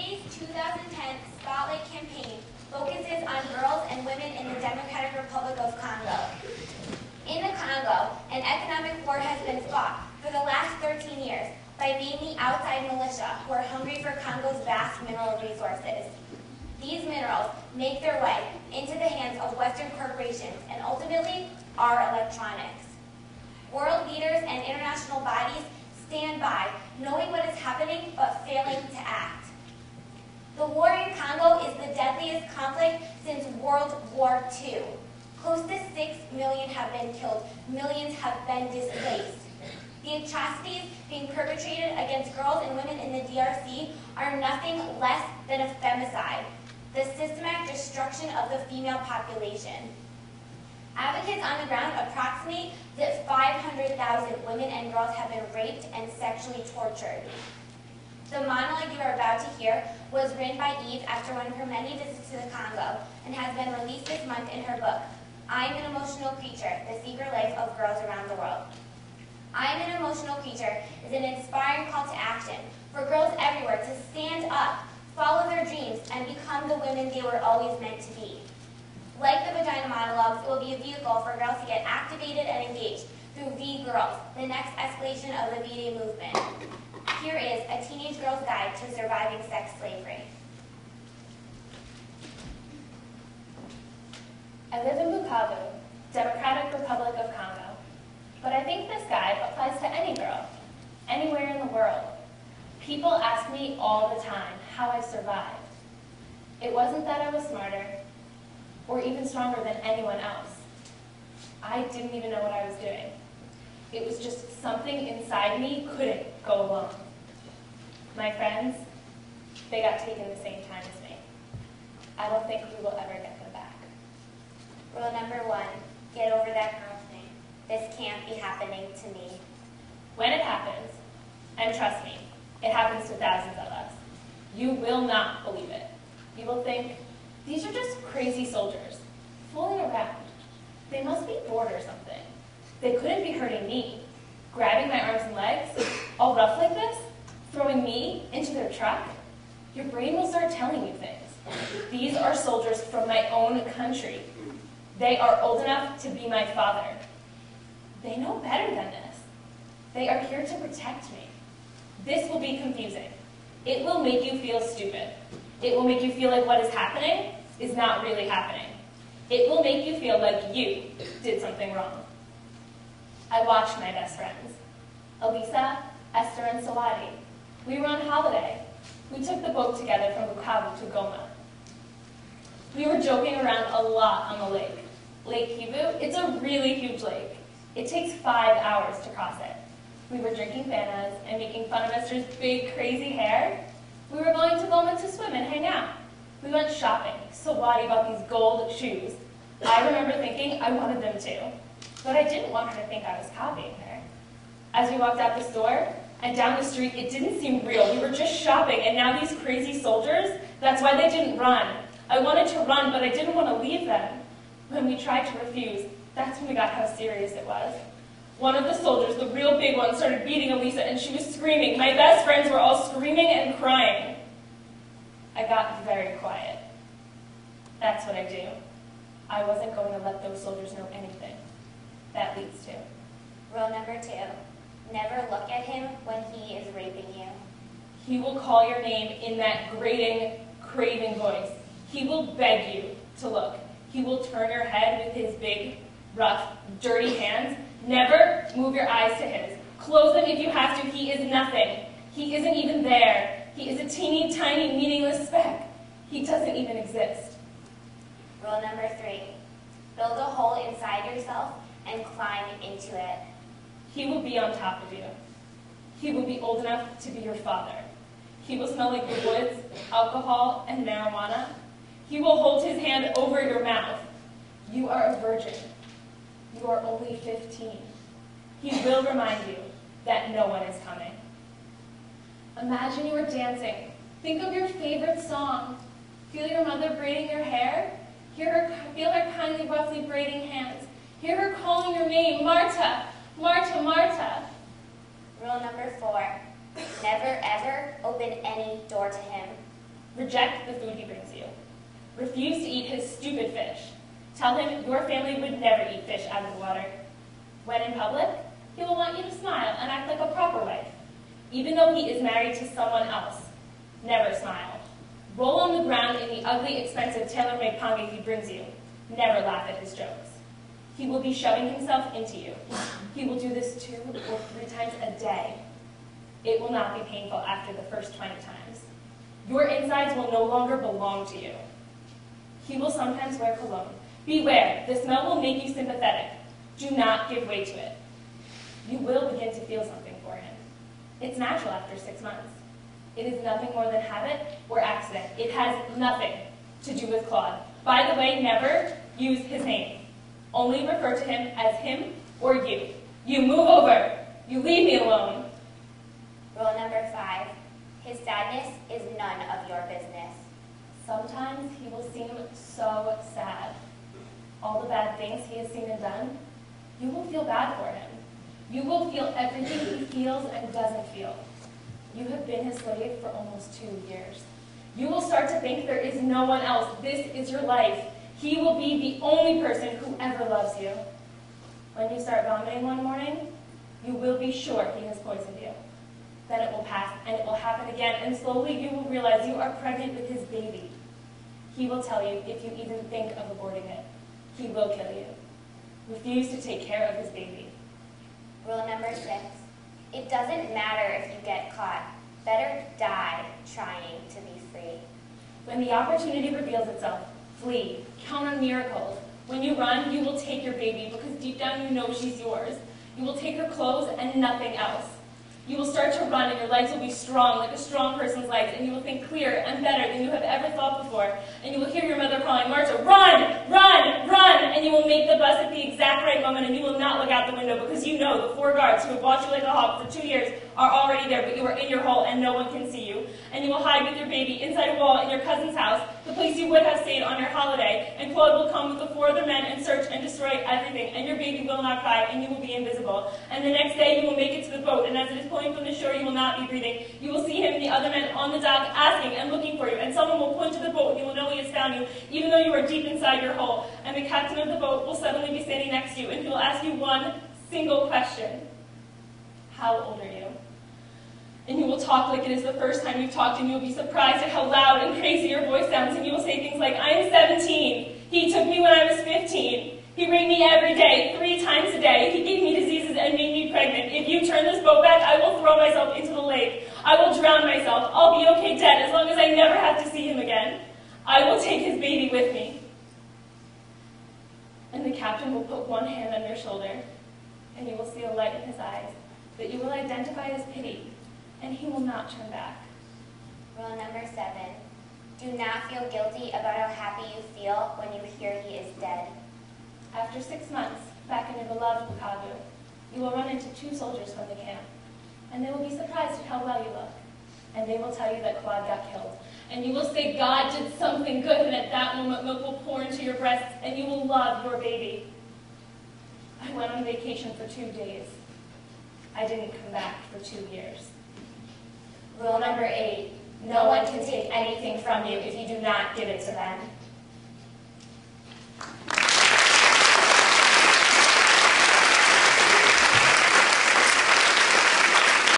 USA's 2010 Spotlight campaign focuses on girls and women in the Democratic Republic of Congo. In the Congo, an economic war has been fought for the last 13 years by mainly outside militia who are hungry for Congo's vast mineral resources. These minerals make their way into the hands of Western corporations and ultimately our electronics. World leaders and international bodies stand by, knowing what is happening but failing to act. The war in Congo is the deadliest conflict since World War II. Close to 6 million have been killed, millions have been displaced. The atrocities being perpetrated against girls and women in the DRC are nothing less than a femicide, the systematic destruction of the female population. Advocates on the ground approximate that 500,000 women and girls have been raped and sexually tortured. The monologue you are about to hear was written by Eve after one of her many visits to the Congo and has been released this month in her book, I Am an Emotional Creature, The Secret Life of Girls Around the World. I Am an Emotional Creature is an inspiring call to action for girls everywhere to stand up, follow their dreams, and become the women they were always meant to be. Like the Vagina Monologues, it will be a vehicle for girls to get activated and engaged through V-Girls, the next escalation of the V-Day movement. Here is a teenage girl's guide to surviving sex slavery. I live in Bukavu, Democratic Republic of Congo, but I think this guide applies to any girl, anywhere in the world. People ask me all the time how I survived. It wasn't that I was smarter, or even stronger than anyone else. I didn't even know what I was doing. It was just something inside me couldn't go alone. My friends, they got taken the same time as me. I don't think we will ever get them back. Rule number 1, get over that girl thing. This can't be happening to me. When it happens, and trust me, it happens to thousands of us, you will not believe it. You will think, these are just crazy soldiers, fooling around. They must be bored or something. They couldn't be hurting me, grabbing my arms and legs, all rough like this, throwing me into their truck. Your brain will start telling you things. These are soldiers from my own country. They are old enough to be my father. They know better than this. They are here to protect me. This will be confusing. It will make you feel stupid. It will make you feel like what is happening is not really happening. It will make you feel like you did something wrong. I watched my best friends, Elisa, Esther, and Sawadi. We were on holiday. We took the boat together from Bukavu to Goma. We were joking around a lot on the lake. Lake Kivu, it's a really huge lake. It takes 5 hours to cross it. We were drinking bananas and making fun of Esther's big, crazy hair. We were going to Goma to swim and hang out. We went shopping. Sawadi bought these gold shoes. I remember thinking I wanted them too, but I didn't want her to think I was copying her. As we walked out the store and down the street, it didn't seem real. We were just shopping, and now these crazy soldiers, that's why they didn't run. I wanted to run, but I didn't want to leave them. When we tried to refuse, that's when we got how serious it was. One of the soldiers, the real big one, started beating Elisa, and she was screaming. My best friends were all screaming and crying. I got very quiet. That's what I do. I wasn't going to let those soldiers know anything. That leads to. Rule number 2, never look at him when he is raping you. He will call your name in that grating, craving voice. He will beg you to look. He will turn your head with his big, rough, dirty hands. Never move your eyes to his. Close them if you have to. He is nothing. He isn't even there. He is a teeny, tiny, meaningless speck. He doesn't even exist. Rule number 3, build a hole inside yourself and climb into it. He will be on top of you. He will be old enough to be your father. He will smell like the woods, alcohol, and marijuana. He will hold his hand over your mouth. You are a virgin. You are only 15. He will remind you that no one is coming. Imagine you are dancing. Think of your favorite song. Feel your mother braiding your hair. Feel her kindly, roughly braiding hands. Hear her calling your name, Marta, Marta, Marta. Rule number 4, never ever open any door to him. Reject the food he brings you. Refuse to eat his stupid fish. Tell him your family would never eat fish out of the water. When in public, he will want you to smile and act like a proper wife. Even though he is married to someone else, never smile. Roll on the ground in the ugly, expensive tailor-made pange he brings you. Never laugh at his jokes. He will be shoving himself into you. He will do this 2 or 3 times a day. It will not be painful after the first 20 times. Your insides will no longer belong to you. He will sometimes wear cologne. Beware, the smell will make you sympathetic. Do not give way to it. You will begin to feel something for him. It's natural after 6 months. It is nothing more than habit or accident. It has nothing to do with Claude. By the way, never use his name. Only refer to him as him or you. You move over. You leave me alone. Rule number 5. His sadness is none of your business. Sometimes he will seem so sad. All the bad things he has seen and done, you will feel bad for him. You will feel everything he feels and doesn't feel. You have been his slave for almost 2 years. You will start to think there is no one else. This is your life. He will be the only person who ever loves you. When you start vomiting one morning, you will be sure he has poisoned you. Then it will pass, and it will happen again, and slowly you will realize you are pregnant with his baby. He will tell you if you even think of aborting it. He will kill you. Refuse to take care of his baby. Rule number 6. It doesn't matter if you get caught. Better die trying to be free. When the opportunity reveals itself, flee. Count on miracles. When you run, you will take your baby because deep down you know she's yours. You will take her clothes and nothing else. You will start to run and your legs will be strong, like a strong person's legs, and you will think clearer and better than you have ever thought before. And you will hear your mother calling, Marta, run, run, run! And you will make the bus at the exact right moment, and you will not look out the window because you know the 4 guards who have watched you like a hawk for 2 years are already there, but you are in your hole and no one can see you. And you will hide with your baby inside a wall in your cousin's house, the place you would have stayed on your holiday, and Claude will come with the 4 other men and search and destroy everything, and your baby will not cry, and you will be invisible. And the next day you will make it to the boat, and as it is pulling from the shore, you will not be breathing. You will see him and the other men on the dock asking and looking for you, and someone will point to the boat, and you will know he has found you, even though you are deep inside your hole. And the captain of the boat will suddenly be standing next to you, and he will ask you one single question. How old are you? And you will talk like it is the first time you've talked, and you will be surprised at how loud and crazy your voice sounds, and you will say things like, I am 17. He took me when I was 15. He raped me every day, 3 times a day. He gave me diseases and made me pregnant. If you turn this boat back, I will throw myself into the lake. I will drown myself. I'll be okay dead as long as I never have to see him again. I will take his baby with me. And the captain will put one hand on your shoulder, and you will see a light in his eyes that you will identify as pity, and he will not turn back. Rule number 7. Do not feel guilty about how happy you feel when you hear he is dead. After 6 months, back in your beloved Bukavu, you will run into 2 soldiers from the camp, and they will be surprised at how well you look, and they will tell you that Claude got killed. And you will say God did something good, and at that moment milk will pour into your breasts, and you will love your baby. I went on vacation for 2 days. I didn't come back for 2 years. Rule number 8. No one can take anything from you if you do not give it to them.